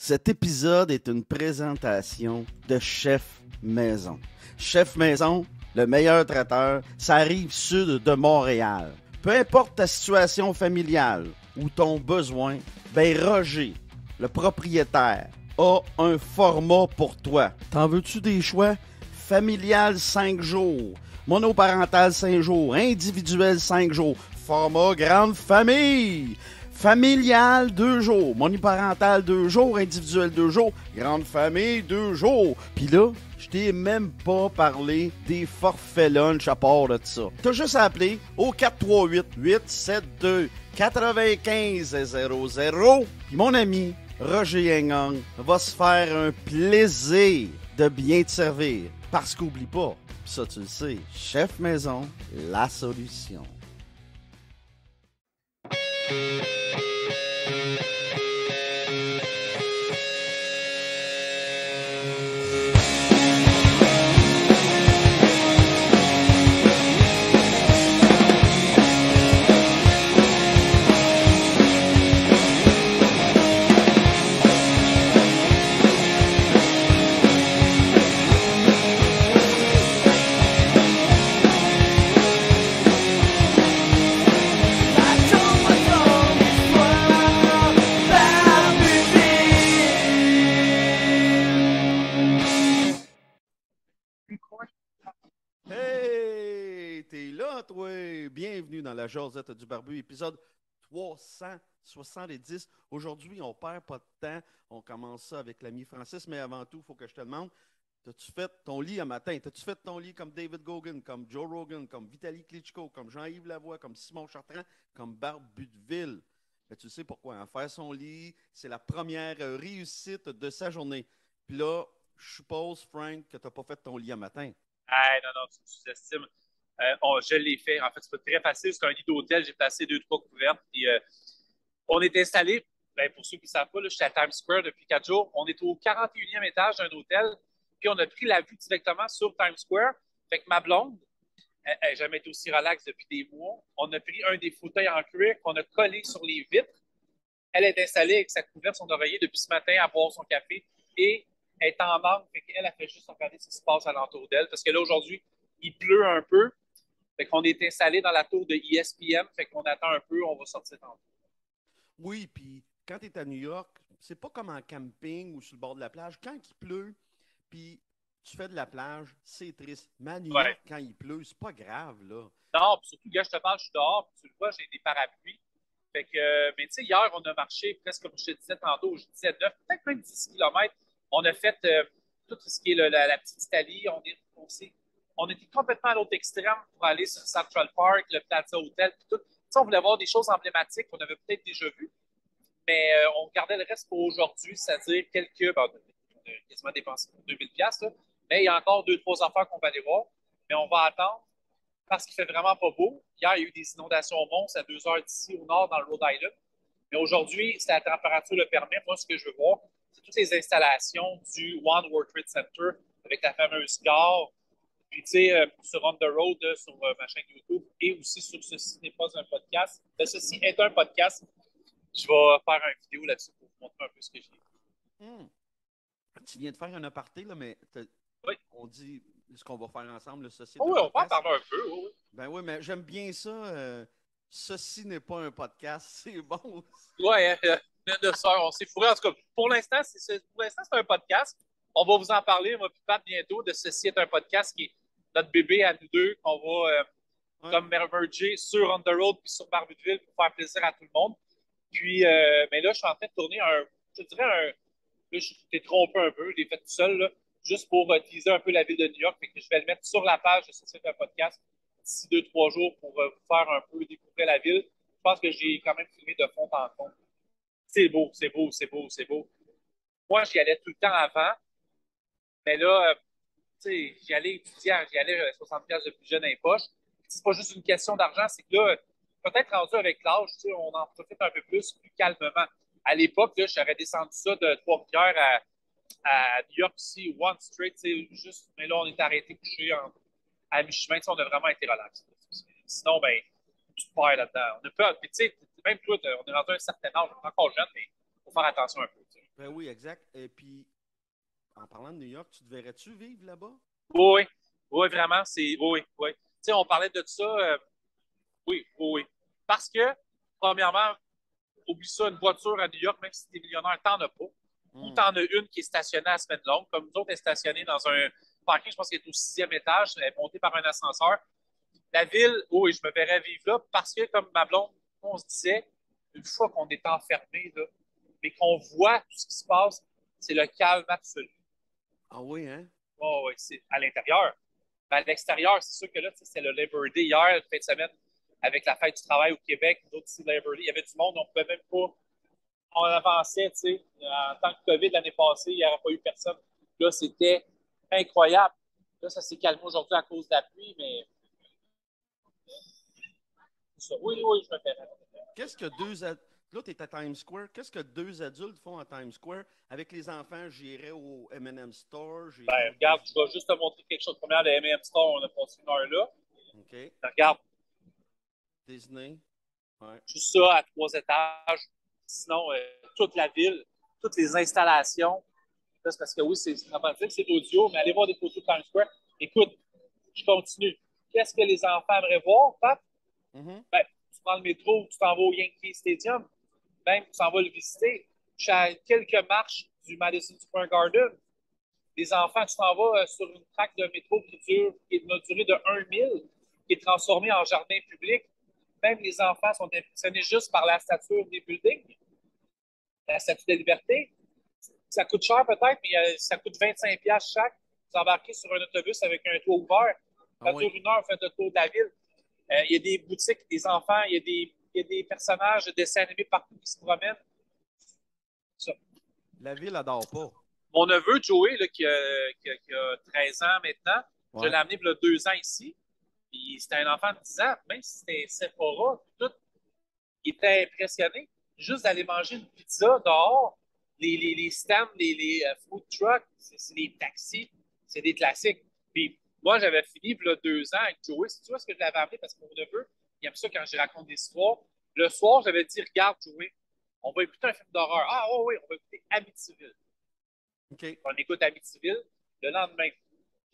Cet épisode est une présentation de Chef Maison. Chef Maison, le meilleur traiteur, ça arrive sud de Montréal. Peu importe ta situation familiale ou ton besoin, ben Roger, le propriétaire, a un format pour toi. T'en veux-tu des choix? Familial 5 jours, monoparental 5 jours, individuel 5 jours, format grande famille. Familial, 2 jours. Monoparental, 2 jours. Individuel, 2 jours. Grande famille, 2 jours. Puis là, je t'ai même pas parlé des forfaits lunch à part de ça. T'as juste à appeler au 438-872-9500. Puis mon ami Roger Yengang va se faire un plaisir de bien te servir. Parce qu'oublie pas, ça tu le sais, Chef Maison, la solution. Hey, t'es là, toi! Bienvenue dans la Josette du Barbu, épisode 370. Aujourd'hui, on perd pas de temps. On commence ça avec l'ami Francis, mais avant tout, il faut que je te demande, t'as-tu fait ton lit un matin? T'as-tu fait ton lit comme David Goggin, comme Joe Rogan, comme Vitaly Klitschko, comme Jean-Yves Lavoie, comme Simon Chartrand, comme Barbu de Ville? Ben, tu sais pourquoi, hein? Faire son lit, c'est la première réussite de sa journée. Puis là, je suppose, Frank, que t'as pas fait ton lit un matin. Ah, non, tu sous-estimes. Je l'ai fait. En fait, c'est pas très facile. C'est un lit d'hôtel. J'ai placé 2, 3 couvertes. Puis, on est installé, ben, pour ceux qui ne savent pas, là, je suis à Times Square depuis 4 jours. On est au 41e étage d'un hôtel. Puis, on a pris la vue directement sur Times Square. Fait que ma blonde, elle n'a jamais été aussi relaxe depuis des mois. On a pris un des fauteuils en cuir qu'on a collé sur les vitres. Elle est installée avec sa couverte, son oreiller depuis ce matin à boire son café. Et elle est en manque. Fait qu'elle a fait juste regarder ce qui se passe alentour d'elle. Parce que là, aujourd'hui, il pleut un peu. Fait qu'on est installé dans la tour de ESPN. Fait qu'on attend un peu. On va sortir tantôt. Oui, puis quand tu es à New York, c'est pas comme en camping ou sur le bord de la plage. Quand il pleut, puis tu fais de la plage, c'est triste. Mais à New Ouais. York, quand il pleut, c'est pas grave, là. Non, puis surtout, gars, je te parle, je suis dehors. Puis tu le vois, j'ai des parapluies. Fait que, mais tu sais, hier, on a marché presque, comme je te disais tantôt, je disais 9, peut-être même 10 kilomètres. On a fait tout ce qui est la petite Italie. On était complètement à l'autre extrême pour aller sur Central Park, le Plaza Hotel, puis tout. Tu sais, on voulait voir des choses emblématiques qu'on avait peut-être déjà vues, mais on gardait le reste pour aujourd'hui, c'est-à-dire on a quasiment dépensé 2000 $, là. Mais il y a encore 2, 3 affaires qu'on va aller voir. Mais on va attendre parce qu'il fait vraiment pas beau. Hier, il y a eu des inondations monstres à 2 heures d'ici au nord, dans le Rhode Island. Mais aujourd'hui, si la température le permet, moi, ce que je veux voir, c'est toutes les installations du One World Trade Center avec la fameuse gare. Puis, tu sais, sur On the Road, sur ma chaîne YouTube et aussi sur Ceci n'est pas un podcast. Ceci est un podcast. Je vais faire une vidéo là-dessus pour vous montrer un peu ce que j'ai vu. Hmm. Tu viens de faire un aparté, là, mais Oui, on dit ce qu'on va faire ensemble, là, ceci est oh, un oui, on va en podcast. parler un peu. Oui, oui. Ben oui, mais j'aime bien ça. Ceci n'est pas un podcast, c'est bon. Ouais, de soeur, on s'est fourré. En tout cas, pour l'instant, c'est un podcast. On va vous en parler, moi, puis Pat, bientôt, de Ceci est un podcast qui est notre bébé à nous deux, qu'on va Ouais. comme merger sur On the Road puis sur Barbudeville pour faire plaisir à tout le monde. Puis, mais là, je suis en train de tourner je dirais là, je t'ai trompé un peu, je l'ai fait tout seul, là, juste pour teaser un peu la ville de New York. Fait que je vais le mettre sur la page de Ceci est un podcast d'ici 2, 3 jours pour vous faire un peu découvrir la ville. Je pense que j'ai quand même filmé de fond en fond. C'est beau, c'est beau, c'est beau, c'est beau. Moi, j'y allais tout le temps avant, mais là, tu sais, j'y allais étudiant, j'y allais 60$ de plus jeune dans les poches. C'est pas juste une question d'argent, c'est que là, peut-être rendu avec l'âge, tu sais, on en profite un peu plus calmement. À l'époque, là, j'aurais descendu ça de Trois-Rivières à New York City, One Street, tu sais, juste, mais là, on est arrêté couché à mi-chemin, tu sais, on a vraiment été relax. Sinon, ben, tu te là-dedans. On a peur. Puis, tu sais, même toi, on est rendu à un certain âge, on est encore jeune, mais il faut faire attention un peu. Ben oui, exact. Et puis, en parlant de New York, tu te verrais-tu vivre là-bas? Oui, oui, vraiment, oui, oui. Tu sais, on parlait de ça, oui, oui, oui. Parce que, premièrement, oublie ça, une voiture à New York, même si tu es millionnaire, t'en as pas. Ou Hmm. t'en as une qui est stationnée à semaine longue, comme nous autres, elle est stationnée dans un parking, je pense qu'elle est au sixième étage, elle est montée par un ascenseur. La ville, oui, je me verrais vivre là parce que, comme ma blonde, on se disait, une fois qu'on est enfermé, là, mais qu'on voit tout ce qui se passe, c'est le calme absolu. Ah oui, hein? Oh, oui, c'est à l'intérieur. Mais à l'extérieur, c'est sûr que là, c'est le Labor Day hier, fin de semaine, avec la fête du travail au Québec, nous autres ici, Labor Day, il y avait du monde, on ne pouvait même pas. On avançait, tu sais. En tant que COVID l'année passée, il n'y aurait pas eu personne. Là, c'était incroyable. Là, ça s'est calmé aujourd'hui à cause de la pluie, mais c'est ça. Oui, oui, je me fais. Qu'est-ce que Là, tu es à Times Square. Qu'est-ce que deux adultes font à Times Square? Avec les enfants, j'irais au M&M Store, j'irais Ben, au regarde, je Disney. vais juste te montrer quelque chose. Première, le M&M Store, on a passé une heure là. OK. Regarde, Disney. Ouais. tout ça à 3 étages. Sinon, toute la ville, toutes les installations. Là, c'est parce que oui, c'est dramatique, c'est audio, mais allez voir des photos de Times Square. Écoute, je continue. Qu'est-ce que les enfants aimeraient voir, Pat? Mhm. Ben, tu prends le métro, tu t'en vas au Yankee Stadium, même tu t'en vas le visiter. Je suis à quelques marches du Madison Square Garden. Les enfants, tu t'en vas sur une traque de métro qui est d'une durée de 1 mille, qui est transformée en jardin public. Même les enfants sont impressionnés juste par la stature des buildings, la statue de la liberté. Ça coûte cher peut-être, mais ça coûte 25$ chaque. Vous embarquez sur un autobus avec un toit ouvert. Ah Ça oui. dure 1 heure, faites le tour de la ville. Il y a des boutiques, des enfants, il y a des personnages de dessins animés partout qui se promènent. Ça. La ville adore pas. Mon neveu, Joey, là, qui a 13 ans maintenant, je Ouais. l'ai amené il y a 2 ans ici. Puis c'était un enfant de 10 ans, même si c'était Sephora, tout, il était impressionné. Juste d'aller manger une pizza dehors, les stands, les food trucks, c'est des taxis, c'est des classiques. Puis moi, j'avais fini il y a 2 ans avec Joey. Si tu vois ce que je l'avais amené, parce que mon neveu, il aime ça quand je raconte des histoires. Le soir, j'avais dit, regarde, Joey, on va écouter un film d'horreur. Ah oui, oui, on va écouter Amityville. OK. On écoute Amityville. Le lendemain,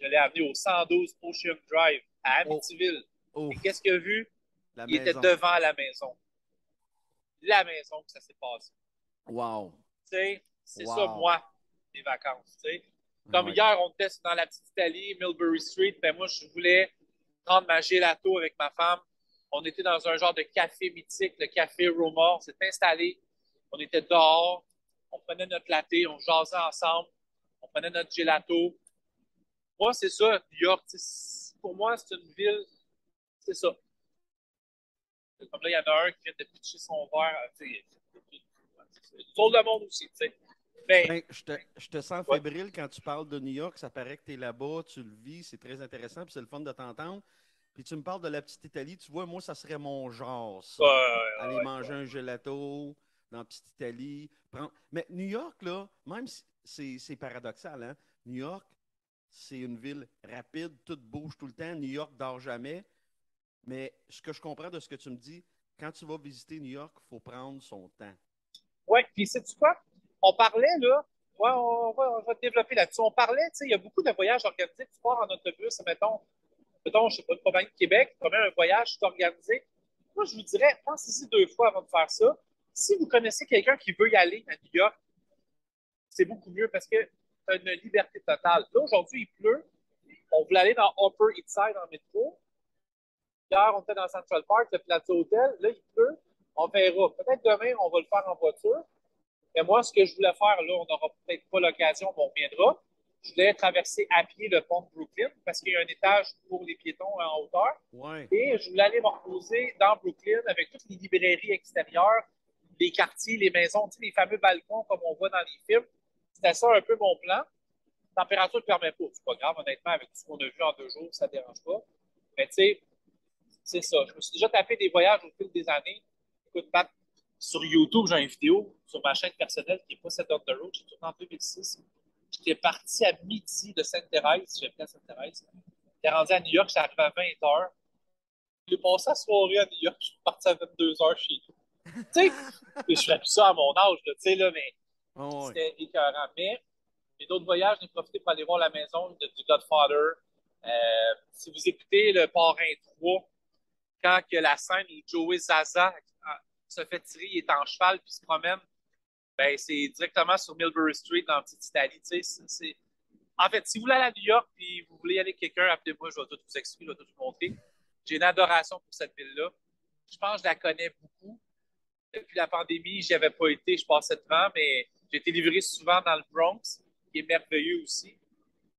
je l'ai amené au 112 Ocean Drive à Oh, Amityville. Et ouf. qu'est-ce qu'il a vu? La Il était maison. devant la maison. La maison que ça s'est passé. Wow. Tu sais, c'est ça, Wow. moi, les vacances. Tu sais. Comme Ouais. hier, on était dans la petite Italie, Millbury Street, ben moi, je voulais prendre ma gelato avec ma femme. On était dans un genre de café mythique, le café Roma. On s'est installé. On était dehors. On prenait notre latte, on jasait ensemble. On prenait notre gelato. Moi, c'est ça, New York. Pour moi, c'est une ville, c'est ça. Comme là, il y en a un qui vient de pitcher son verre. C'est tour le monde aussi, tu sais. Mais, Ben, je te sens ouais, fébrile quand tu parles de New York. Ça paraît que tu es là-bas, tu le vis, c'est très intéressant, puis c'est le fun de t'entendre. Puis tu me parles de la petite Italie. Tu vois, moi, ça serait mon genre, ça. Aller manger ouais. un gelato dans la petite Italie. Mais New York, là, même si c'est paradoxal, hein? New York, c'est une ville rapide, tout bouge tout le temps. New York dort jamais. Mais ce que je comprends de ce que tu me dis, quand tu vas visiter New York, il faut prendre son temps. Ouais, puis sais-tu quoi? On parlait, là, ouais, on va développer là-dessus. On parlait, tu sais, il y a beaucoup de voyages organisés. Tu pars en autobus, mettons, je sais pas, une compagnie de Québec, tu un voyage tout organisé. Moi, je vous dirais, pensez-y 2 fois avant de faire ça. Si vous connaissez quelqu'un qui veut y aller à New York, c'est beaucoup mieux parce que tu as une liberté totale. Là, aujourd'hui, il pleut. On voulait aller dans Upper East Side en métro. Hier, on était dans Central Park, le Plateau Hotel. Là, il pleut. On verra. Peut-être demain, on va le faire en voiture. Mais moi, ce que je voulais faire, là, on n'aura peut-être pas l'occasion, mais on reviendra. Je voulais traverser à pied le pont de Brooklyn parce qu'il y a un étage pour les piétons en hauteur. Ouais. Et je voulais aller me reposer dans Brooklyn avec toutes les librairies extérieures, les quartiers, les maisons, tu sais, les fameux balcons comme on voit dans les films. C'était ça un peu mon plan. La température ne permet pas. C'est pas grave, honnêtement, avec tout ce qu'on a vu en 2 jours, ça ne dérange pas. Mais tu sais, c'est ça. Je me suis déjà tapé des voyages au fil des années. Écoute, Pat, sur YouTube, j'ai une vidéo sur ma chaîne personnelle qui n'est pas Set on the Road. J'ai tourné en 2006. J'étais parti à midi de Sainte-Thérèse. J'habitais à Sainte-Thérèse. J'étais rendu à New York. J'étais arrivé à 20 heures. J'ai passé la soirée à New York. Je suis parti à 22 heures chez nous. Tu sais, je ferais plus ça à mon âge, là, tu sais, là, mais Oh, ouais. C'était écœurant. Mais j'ai d'autres voyages, j'ai profité pour aller voir la maison du Godfather. Si vous écoutez le Parrain 3, quand que la scène où Joey Zaza se fait tirer, il est en cheval puis se promène, ben, c'est directement sur Millbury Street dans la petite Italie. En fait, si vous voulez aller à New York et vous voulez aller avec quelqu'un, appelez-moi, je vais tout vous expliquer, je vais tout vous montrer. J'ai une adoration pour cette ville-là. Je pense que je la connais beaucoup. Depuis la pandémie, j'y avais pas été, je passais devant, mais j'ai été livré souvent dans le Bronx, qui est merveilleux aussi.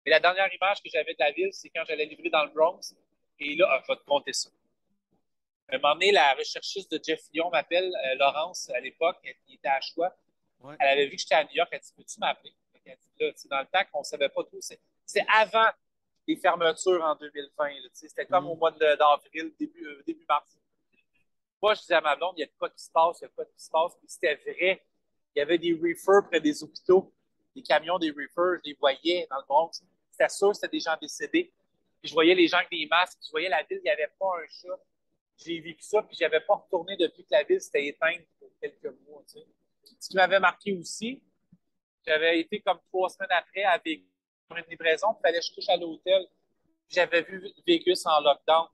Mais la dernière image que j'avais de la ville, c'est quand j'allais livrer dans le Bronx. Et là, je vais te compter ça. À un moment donné, la recherchiste de Jeff Lyon m'appelle, Laurence, à l'époque, elle était à Choix. Ouais. Elle avait vu que j'étais à New York. Elle dit, peux-tu m'appeler? Elle dit, là, dans le temps qu'on ne savait pas tout. C'est avant les fermetures en 2020. Là, c'était comme au mois d'avril, début mars. Moi, je disais à ma blonde, il y a de quoi qui se passe, il y a de quoi qui se passe. Puis c'était vrai. Il y avait des reefers près des hôpitaux, des camions des reefers, je les voyais dans le Bronx. C'était sûr, c'était des gens décédés. Puis je voyais les gens avec des masques, je voyais la ville, il n'y avait pas un chat. J'ai vécu ça, puis je n'avais pas retourné depuis que la ville s'était éteinte pour quelques mois. Tu sais. Ce qui m'avait marqué aussi, j'avais été comme 3 semaines après à Vegas pour une livraison, il fallait que je couche à l'hôtel. J'avais vu Vegas en lockdown.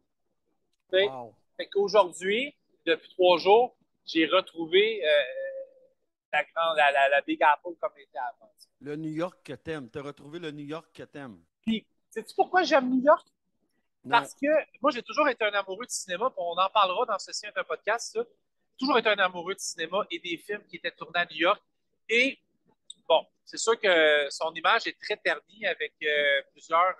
Tu sais. Wow. Fait qu'aujourd'hui, depuis 3 jours, j'ai retrouvé la Big Apple comme elle était avant. Le New York que t'aimes. T'as retrouvé le New York que t'aimes. Puis, sais-tu pourquoi j'aime New York? Non. Parce que moi, j'ai toujours été un amoureux de cinéma, puis on en parlera dans Ceci est un podcast, ça. J'ai toujours été un amoureux de cinéma et des films qui étaient tournés à New York. Et bon, c'est sûr que son image est très ternie avec plusieurs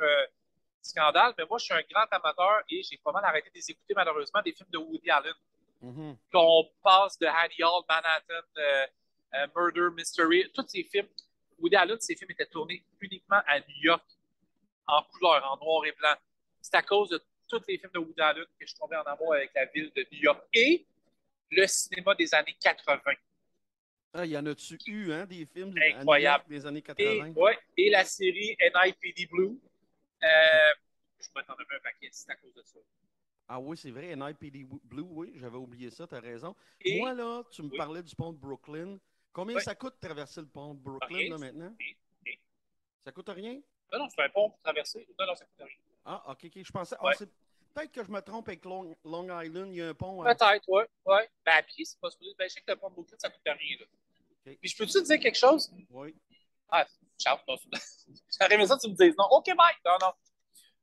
scandales, mais moi, je suis un grand amateur et j'ai pas mal arrêté de les écouter, malheureusement, des films de Woody Allen. Mm-hmm. Qu'on passe de Annie Hall, Manhattan, Murder, Mystery, tous ces films. Woody Allen, ces films étaient tournés uniquement à New York, en couleur, en noir et blanc. C'est à cause de tous les films de Woody Allen que je suis tombé en amour avec la ville de New York et le cinéma des années 80. Ah, y en a-tu eu, hein, des films à New York Incroyable. des années Et, 80? ouais, et la série NIPD Blue. Je vais t'en donner un paquet, c'est à cause de ça. Ah oui, c'est vrai, NIPD Blue, oui, j'avais oublié ça, t'as raison. Moi, Et, là, tu me oui, parlais du pont de Brooklyn. Combien ouais, ça coûte de traverser le pont de Brooklyn, rien, là, maintenant? rien, rien. Ça coûte rien? Non, non, c'est un pont pour traverser. Non, non, ça coûte rien. Ah, ok, ok. Je pensais. Ah, Ouais. c'est peut-être que je me trompe avec Long Island, il y a un pont. Peut-être, ouais, ouais. Ben, à pied, c'est pas supposé. Ben, je sais que le pont de Brooklyn, ça coûte rien, là. Ok. Puis, je peux-tu te dire quelque chose? Oui. Ah, ciao. J'aurais aimé ça que tu me dises non. OK, bye. Non, non.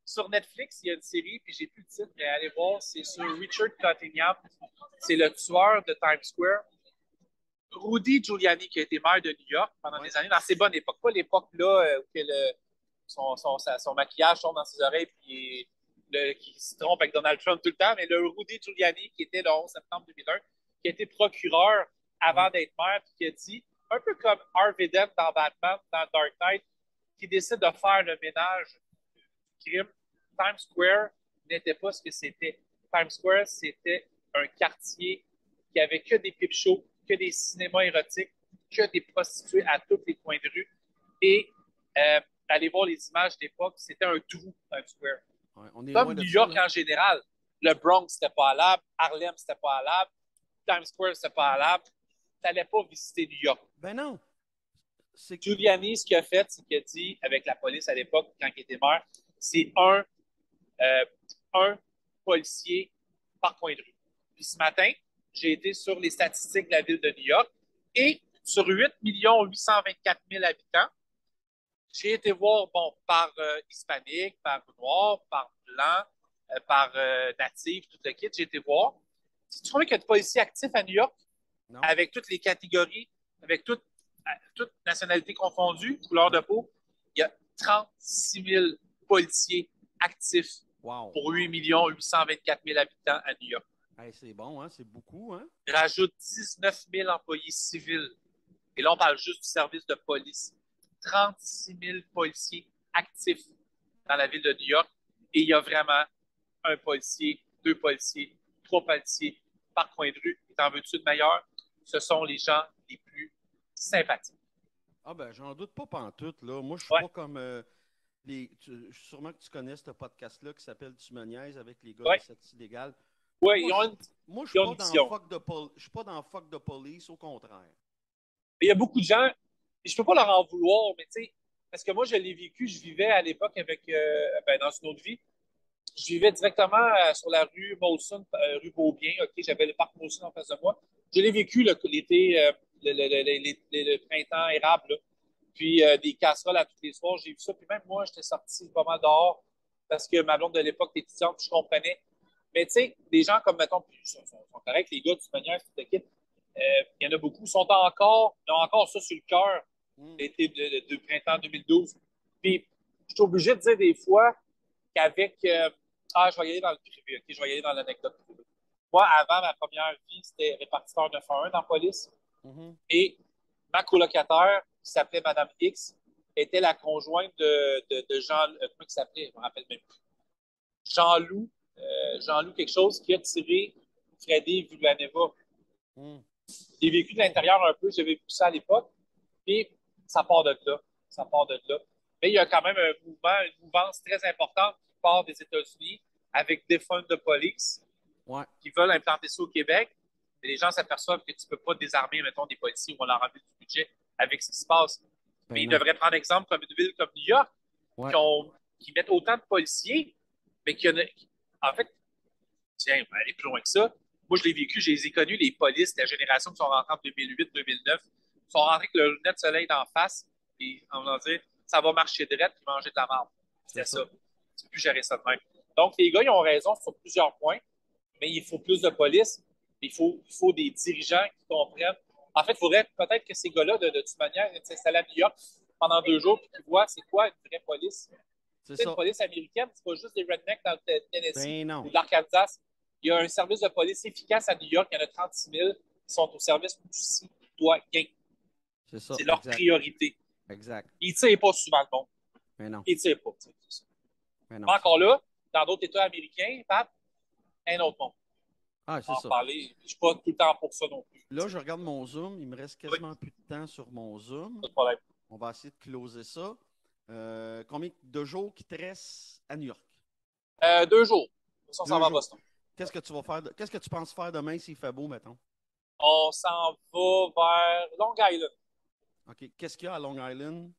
Sur Netflix, il y a une série, puis j'ai plus le titre, mais allez voir, c'est sur Richard Cottingham. C'est le tueur de Times Square. Rudy Giuliani, qui a été maire de New York pendant Ouais. des années, dans ses bonnes époques, pas l'époque là où son maquillage tombe dans ses oreilles puis qui se trompe avec Donald Trump tout le temps, mais le Rudy Giuliani, qui était le 11 septembre 2001, qui a été procureur avant Ouais. d'être maire, puis qui a dit, un peu comme Harvey Dent dans Batman, dans Dark Knight, qui décide de faire le ménage du crime. Times Square n'était pas ce que c'était. Times Square, c'était un quartier qui avait que des pip shows, que des cinémas érotiques, que des prostituées à tous les coins de rue. Et allez voir les images d'époque, c'était un trou, Times Square. Ouais, on est loin Comme de New ça, York là. en général. Le Bronx, c'était pas allable. Harlem, c'était pas allable. Times Square, c'était pas allable. Tu n'allais pas visiter New York. Ben non. C'est. Giuliani, ce qu'il a fait, c'est qu'il a dit avec la police à l'époque, quand il était maire, c'est un policier par coin de rue. Puis ce matin, j'ai été sur les statistiques de la ville de New York et sur 8 824 000 habitants, j'ai été voir, bon, par hispanique, par noir, par blanc, par natif, tout le kit, j'ai été voir. Tu trouves qu'il y a de policiers actifs à New York Non. avec toutes les catégories, avec toutes nationalités confondues, couleur de peau? Il y a 36 000 policiers actifs Wow. pour 8 824 000 habitants à New York. Hey, c'est bon, hein? C'est beaucoup, hein? Rajoute 19 000 employés civils. Et là, on parle juste du service de police. 36 000 policiers actifs dans la ville de New York. Et il y a vraiment un policier, 2 policiers, 3 policiers par coin de rue. Et t'en veux-tu de meilleur? Ce sont les gens les plus sympathiques. Ah ben, j'en doute pas pantoute, là. Moi, je suis Ouais, pas comme sûrement que tu connais ce podcast-là qui s'appelle Tu me niaises avec les gars de ouais, cette illégale. ouais, Moi, moi, je suis ils ont une pas dans vision. je suis pas dans fuck de police, au contraire. Il y a beaucoup de gens je peux pas leur en vouloir, mais tu sais, parce que moi, je l'ai vécu, je vivais à l'époque avec, dans une autre vie, je vivais directement sur la rue Molson, rue Beaubien, OK, j'avais le parc Molson en face de moi. Je l'ai vécu l'été, le printemps érable, là. Puis des casseroles à tous les soirs, j'ai vu ça. Puis même moi, j'étais sorti pas mal dehors parce que ma blonde de l'époque était étudiante, puis je comprenais. Mais tu sais, des gens comme, mettons, puis ils sont corrects, les gars, de toute manière, toute l'équipe, il y en a beaucoup, ils ont encore ça sur le cœur, l'été de printemps 2012. Puis je suis obligé de dire des fois qu'avec je vais y aller dans le privé, OK, je vais y aller dans l'anecdote privée. Moi, avant ma première vie, c'était répartiteur 911 dans la police. Et ma colocataire, qui s'appelait Madame X, était la conjointe de Jean, comment il s'appelait, je ne me rappelle même plus. Jean-Loup, Jean-Loup quelque chose, qui a tiré Freddy Villanueva. J'ai vécu de l'intérieur un peu, j'avais vu ça à l'époque, et ça part de là. Ça part de là. Mais il y a quand même un mouvement, une mouvance très importante qui part des États-Unis avec des funds de police qui veulent implanter ça au Québec. Et les gens s'aperçoivent que tu ne peux pas désarmer, mettons, des policiers ou on leur enlever du budget avec ce qui se passe. Mais ils devraient prendre exemple comme une ville comme New York, qui mettent autant de policiers, mais en fait, tiens, on va aller plus loin que ça. Moi, je l'ai vécu, je les ai connus, les polices, la génération qui sont rentrées en 2008-2009, sont rentrés avec le lunettes de soleil d'en face, et on va dire, ça va marcher droit puis manger de la marde. C'est ça. Tu peux plus gérer ça de même. Donc, les gars, ils ont raison sur plusieurs points, mais il faut plus de police, il faut des dirigeants qui comprennent. En fait, il faudrait peut-être que ces gars-là, de toute manière, s'installent à New York pendant 2 jours, puis qu'ils voient c'est quoi une vraie police. C'est une police américaine, c'est pas juste des rednecks dans le Tennessee ou l'Arkansas. Il y a un service de police efficace à New York, il y en a 36 000 qui sont au service du citoyen. C'est leur priorité. Exact. Ils ne tirent pas souvent le monde. Mais non. Ils ne tirent pas. Mais non. Encore là, dans d'autres États américains, un autre monde. Ah, c'est ça. Parler, je ne suis pas tout le temps pour ça non plus. Là, je regarde mon Zoom. Il me reste quasiment plus de temps sur mon Zoom. Pas de problème. On va essayer de closer ça. Combien de jours qui te restent à New York? 2 jours. On s'en va à Boston. Qu'est-ce que tu vas faire? Qu'est-ce que tu penses faire demain s'il fait beau, mettons? On s'en va vers Long Island. OK. Qu'est-ce qu'il y a à Long Island?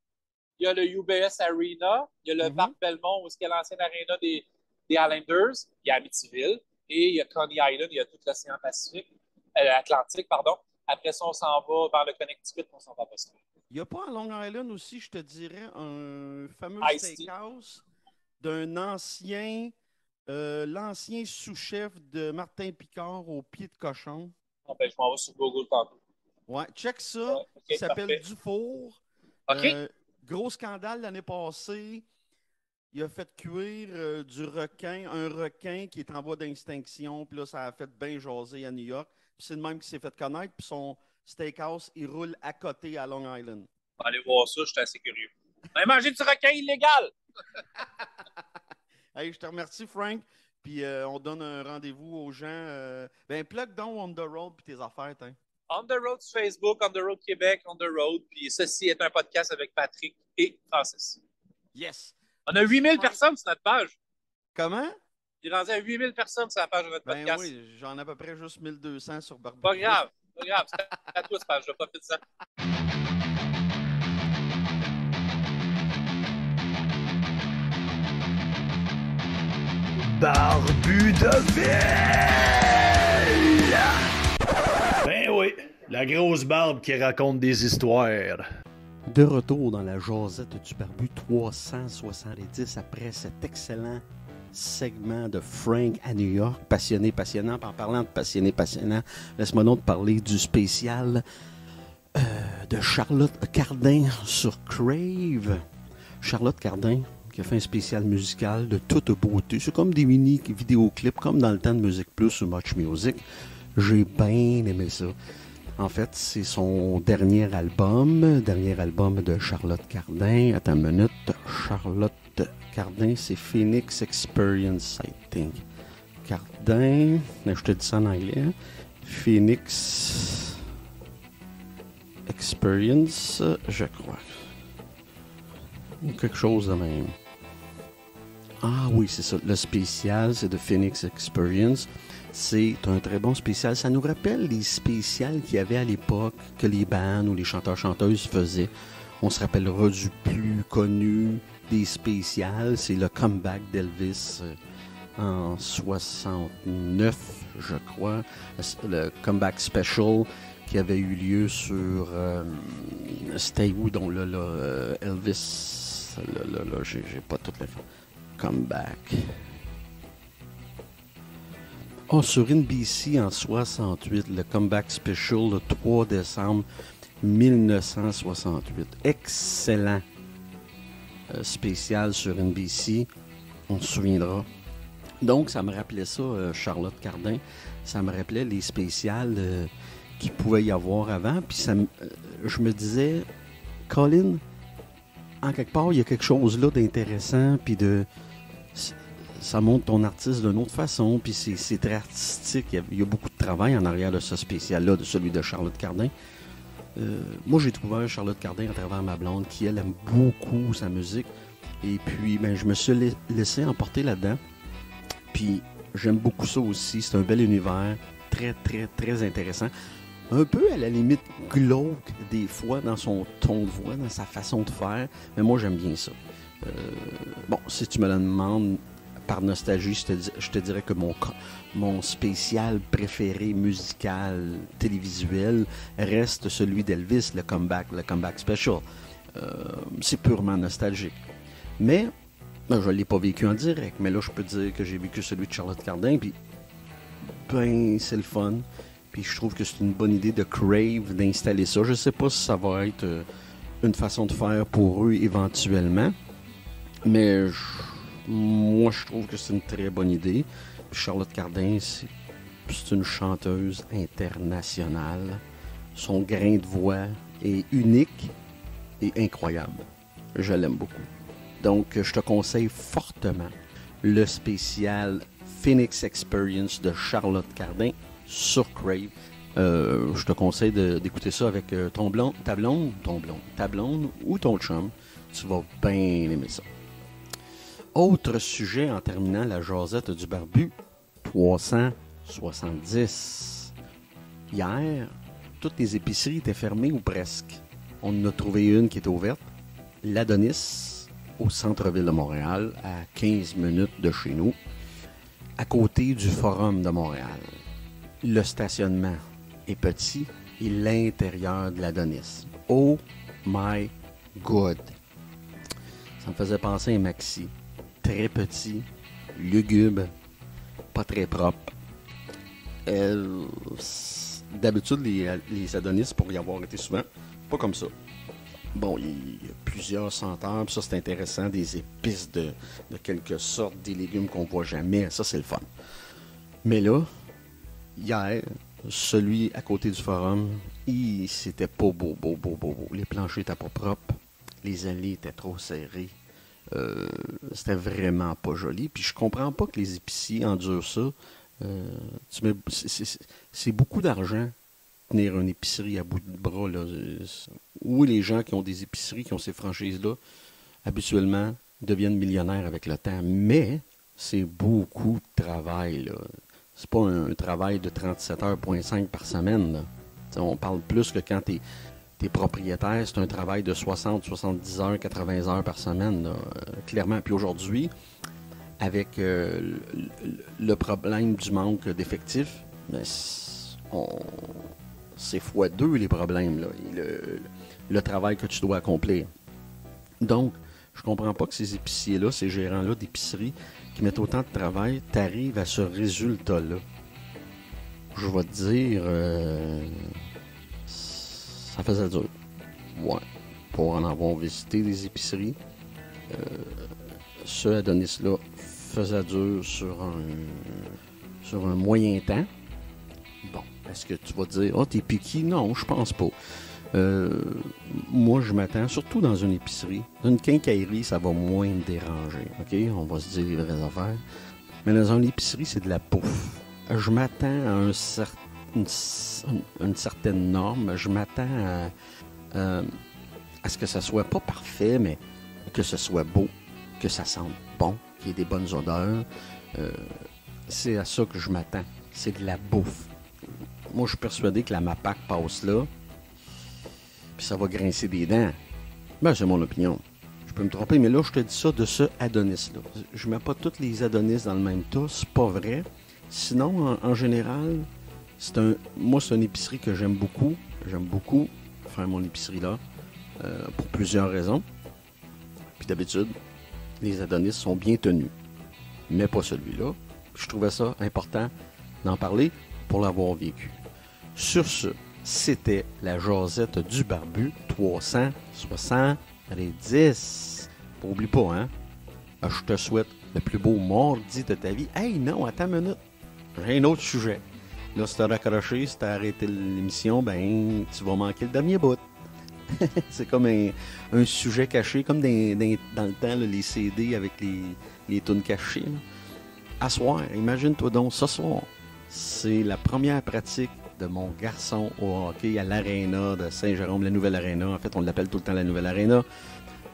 Il y a le UBS Arena. Il y a le Parc Belmont, où il y a l'ancienne aréna des Islanders. Il y a Amityville. Et il y a Coney Island. Il y a tout l'océan Atlantique, pardon. Après ça, on s'en va vers le Connecticut. On s'en va à Boston. Il n'y a pas à Long Island aussi, je te dirais, un fameux steakhouse d'un ancien... l'ancien sous-chef de Martin Picard au pied de cochon. Ah ben, je m'en vais sur Google tantôt. Ouais, check ça. Il s'appelle Dufour. OK. Gros scandale l'année passée. Il a fait cuire du requin, un requin qui est en voie d'extinction. Puis là, ça a fait bien jaser à New York. Puis c'est le même qui s'est fait connaître. Puis son steakhouse, il roule à côté à Long Island. On va aller voir ça, je suis assez curieux. On a mangé du requin illégal! Hey, je te remercie, Frank. Puis on donne un rendez-vous aux gens. Plug donc On The Road puis tes affaires, hein. On The Road sur Facebook, On The Road Québec, On The Road. Puis ceci est un podcast avec Patrick et Francis. Yes! On a 8000 personnes sur notre page. Comment? Il est rendu à 8000 personnes sur la page de notre podcast. Oui, j'en ai à peu près juste 1200 sur Barbecue. Pas grave, pas grave. C'est à toi, cette page. Je vais profiter de ça. Barbu de ville! Ben oui, la grosse barbe qui raconte des histoires. De retour dans la jasette du Barbu 370 après cet excellent segment de Frank à New York. Passionné, passionnant. En parlant de passionné, passionnant, laisse-moi donc parler du spécial de Charlotte Cardin sur Crave. Charlotte Cardin qui a fait un spécial musical de toute beauté. C'est comme des mini vidéoclips, comme dans le temps de Musique Plus ou Much Music. J'ai bien aimé ça. En fait, c'est son dernier album de Charlotte Cardin. Attends une minute. Charlotte Cardin, c'est Phoenix Experience, I think. Cardin, je te dis ça en anglais. Phoenix Experience, je crois. Ou quelque chose de même. Ah oui, c'est ça. Le spécial, c'est de Phoenix Experience. C'est un très bon spécial. Ça nous rappelle les spécials qu'il y avait à l'époque, que les bands ou les chanteurs-chanteuses faisaient. On se rappellera du plus connu des spécials, c'est le comeback d'Elvis en 69, je crois. Le comeback special qui avait eu lieu sur... c'était où donc là, Elvis... Là, j'ai pas toute l'info. Comeback... Oh, sur NBC en 68, le Comeback Special, le 3 décembre 1968. Excellent spécial sur NBC, on se souviendra. Donc, ça me rappelait ça, Charlotte Cardin. Ça me rappelait les spéciales qu'il pouvait y avoir avant. Puis je me disais, Colin, en quelque part, il y a quelque chose là d'intéressant, puis ça montre ton artiste d'une autre façon, puis c'est très artistique. Il y a beaucoup de travail en arrière de ce spécial-là, de celui de Charlotte Cardin. Moi, j'ai découvert Charlotte Cardin à travers ma blonde, qui, elle, aime beaucoup sa musique. Et puis, je me suis laissé emporter là-dedans. Puis, j'aime beaucoup ça aussi. C'est un bel univers, très, très, très intéressant. Un peu, à la limite, glauque, des fois, dans son ton de voix, dans sa façon de faire. Mais moi, j'aime bien ça. Si tu me le demandes... Par nostalgie, je te dirais que mon spécial préféré musical, télévisuel, reste celui d'Elvis, le comeback special. C'est purement nostalgique. Mais, je ne l'ai pas vécu en direct, mais là, je peux dire que j'ai vécu celui de Charlotte Cardin, puis, c'est le fun. Puis je trouve que c'est une bonne idée de Crave, d'installer ça. Je ne sais pas si ça va être une façon de faire pour eux éventuellement, mais... Moi, je trouve que c'est une très bonne idée. Puis Charlotte Cardin, c'est une chanteuse internationale. Son grain de voix est unique et incroyable. Je l'aime beaucoup. Donc, je te conseille fortement le spécial Phoenix Experience de Charlotte Cardin sur Crave. Je te conseille d'écouter ça avec ta blonde ou ton chum. Tu vas bien aimer ça. Autre sujet en terminant la jasette du barbu, 370. Hier, toutes les épiceries étaient fermées ou presque. On en a trouvé une qui était ouverte, l'Adonis, au centre-ville de Montréal, à 15 minutes de chez nous, à côté du Forum de Montréal. Le stationnement est petit et l'intérieur de l'Adonis. Oh my God! Ça me faisait penser à un maxi. Très petit, lugubre, pas très propre. D'habitude, les Adonis, pour y avoir été souvent, pas comme ça. Bon, il y a plusieurs senteurs, puis ça c'est intéressant, des épices de quelque sorte, des légumes qu'on voit jamais, ça c'est le fun. Mais là, hier, celui à côté du forum, c'était pas beau. Les planchers étaient pas propres, les allées étaient trop serrées. C'était vraiment pas joli. Puis je comprends pas que les épiciers endurent ça. C'est beaucoup d'argent tenir une épicerie à bout de bras. Là. Ou les gens qui ont des épiceries, qui ont ces franchises-là, habituellement deviennent millionnaires avec le temps. Mais c'est beaucoup de travail. Là. C'est pas un travail de 37,5 heures par semaine. Là. On parle plus que quand t'es propriétaire, c'est un travail de 60, 70 heures, 80 heures par semaine, là, clairement. Puis aujourd'hui, avec le problème du manque d'effectifs, c'est fois deux les problèmes, là, le travail que tu dois accomplir. Donc, je comprends pas que ces épiciers-là, ces gérants-là d'épicerie, qui mettent autant de travail, t'arrives à ce résultat-là. Je vais te dire... ça faisait dur. Ouais. Pour en avoir visité des épiceries, ce Adonis-là faisait dur sur un moyen temps. Bon, est-ce que tu vas dire, t'es piqué? Non, je pense pas. Moi, je m'attends, surtout dans une épicerie. Dans une quincaillerie, ça va moins me déranger. OK? On va se dire les vraies affaires. Mais dans une épicerie, c'est de la bouffe. Je m'attends à une certaine norme. Je m'attends à ce que ça soit pas parfait, mais que ce soit beau, que ça sente bon, qu'il y ait des bonnes odeurs. C'est à ça que je m'attends c'est de la bouffe. Moi, je suis persuadé que la MAPAC passe là, puis ça va grincer des dents. Ben, c'est mon opinion. Je peux me tromper, mais là, je te dis ça de ce Adonis-là. Je mets pas tous les Adonis dans le même tas, c'est pas vrai. Sinon, en général, moi, c'est une épicerie que j'aime beaucoup. J'aime beaucoup faire mon épicerie là, pour plusieurs raisons. Puis d'habitude, les Adonis sont bien tenus, mais pas celui-là. Je trouvais ça important d'en parler pour l'avoir vécu. Sur ce, c'était la jasette du barbu 370. Oublie pas, hein? Je te souhaite le plus beau mardi de ta vie. Hey, non, attends une minute. J'ai un autre sujet. Là, si t'as raccroché, si t'as arrêté l'émission, ben, tu vas manquer le dernier bout. C'est comme un sujet caché, comme dans le temps, là, les CD avec les tunes cachées. Là. À soir, imagine-toi donc, ce soir, c'est la première pratique de mon garçon au hockey à l'Aréna de Saint-Jérôme, la nouvelle Aréna. En fait, on l'appelle tout le temps la nouvelle Aréna.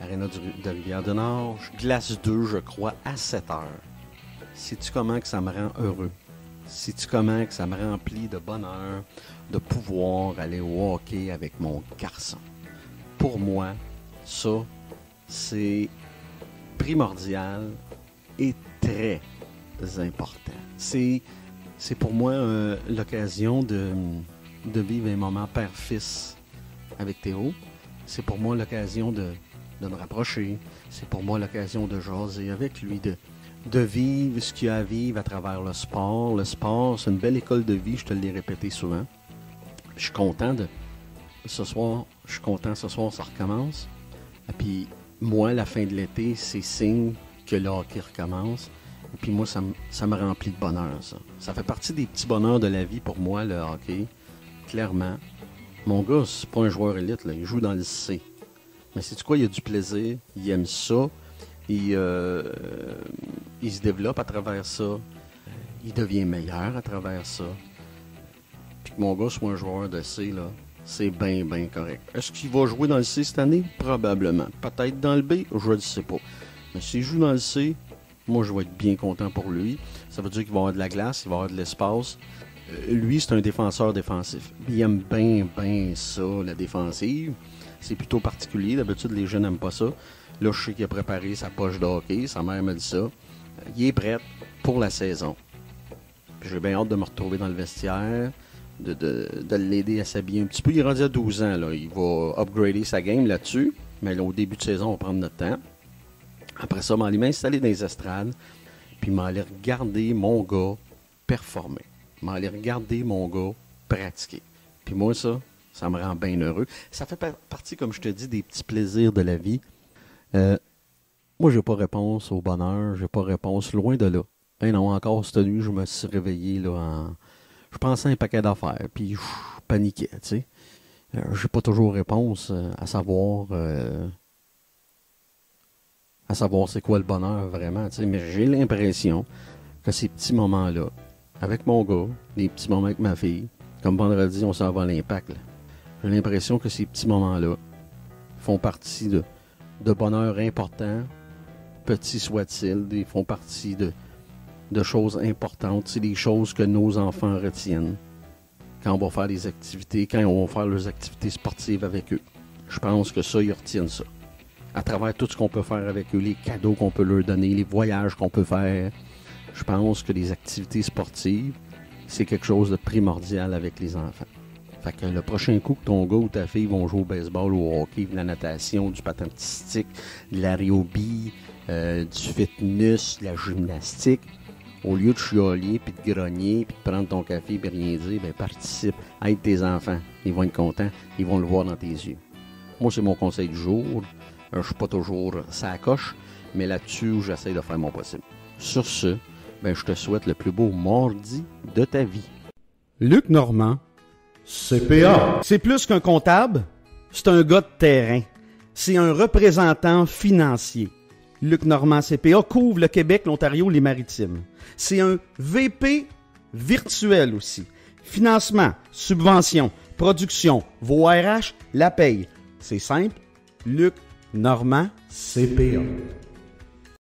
L'Aréna de Rivière-du-Nord. Glace 2, je crois, à 7 heures. Sais-tu comment que ça me rend heureux? Sais-tu comment que ça me remplit de bonheur de pouvoir aller au hockey avec mon garçon? Pour moi, ça, c'est primordial et très important. C'est pour moi l'occasion de vivre un moment père-fils avec Théo. C'est pour moi l'occasion de me rapprocher. C'est pour moi l'occasion de jaser avec lui, de vivre ce qu'il y a à vivre à travers le sport. Le sport, c'est une belle école de vie, je te l'ai répété souvent. Je suis content ce soir, ça recommence. Et puis, moi, la fin de l'été, c'est signe que le hockey recommence. Et puis moi, ça me remplit de bonheur, ça. Ça fait partie des petits bonheurs de la vie pour moi, le hockey. Clairement. Mon gars, c'est pas un joueur élite, là. Il joue dans le C. Mais sais-tu quoi? Il a du plaisir. Il aime ça. Il se développe à travers ça. Il devient meilleur à travers ça. Puis que mon gars soit un joueur de C, là, c'est bien, bien correct. Est-ce qu'il va jouer dans le C cette année? Probablement. Peut-être dans le B? Je ne sais pas. Mais s'il joue dans le C, moi, je vais être bien content pour lui. Ça veut dire qu'il va avoir de la glace, il va avoir de l'espace. Lui, c'est un défenseur défensif. Il aime bien, bien ça, la défensive. C'est plutôt particulier. D'habitude, les jeunes n'aiment pas ça. Là, je sais qu'il a préparé sa poche de hockey. Sa mère m'a dit ça. Il est prêt pour la saison. Puis j'ai bien hâte de me retrouver dans le vestiaire, de l'aider à s'habiller un petit peu. Il est rendu à 12 ans. Là. Il va upgrader sa game là-dessus. Mais là, au début de saison, on va prendre notre temps. Après ça, je vais aller m'installer dans les estrades. Puis je vais aller regarder mon gars performer. Je vais aller regarder mon gars pratiquer. Puis moi, ça me rend bien heureux. Ça fait partie, comme je te dis, des petits plaisirs de la vie. Moi, j'ai pas réponse au bonheur. J'ai pas réponse loin de là. Ben non, encore cette nuit, je me suis réveillé là je pensais à un paquet d'affaires. Puis je paniquais, tu sais. J'ai pas toujours réponse à savoir c'est quoi le bonheur vraiment, tu sais. Mais j'ai l'impression que ces petits moments-là, avec mon gars, les petits moments avec ma fille, comme vendredi, on s'en va à l'Impact, là. J'ai l'impression que ces petits moments-là font partie de bonheur important, petits soient-ils, ils font partie de choses importantes. C'est des choses que nos enfants retiennent quand on va faire des activités, quand on va faire leurs activités sportives avec eux. Je pense que ça, ils retiennent ça. À travers tout ce qu'on peut faire avec eux, les cadeaux qu'on peut leur donner, les voyages qu'on peut faire, je pense que les activités sportives, c'est quelque chose de primordial avec les enfants. Fait que le prochain coup que ton gars ou ta fille vont jouer au baseball ou au hockey, de la natation, du patin artistique, de l'aérobie, du fitness, de la gymnastique, au lieu de chialer, puis de grogner, puis de prendre ton café et rien dire, ben participe, aide tes enfants. Ils vont être contents, ils vont le voir dans tes yeux. Moi, c'est mon conseil du jour. Je suis pas toujours ça coche, mais là-dessus, j'essaie de faire mon possible. Sur ce, ben, je te souhaite le plus beau mardi de ta vie. Luc Normand, CPA. C'est plus qu'un comptable, c'est un gars de terrain. C'est un représentant financier. Luc Normand, CPA, couvre le Québec, l'Ontario, les Maritimes. C'est un VP virtuel aussi. Financement, subvention, production, vos RH, la paye. C'est simple, Luc Normand, CPA.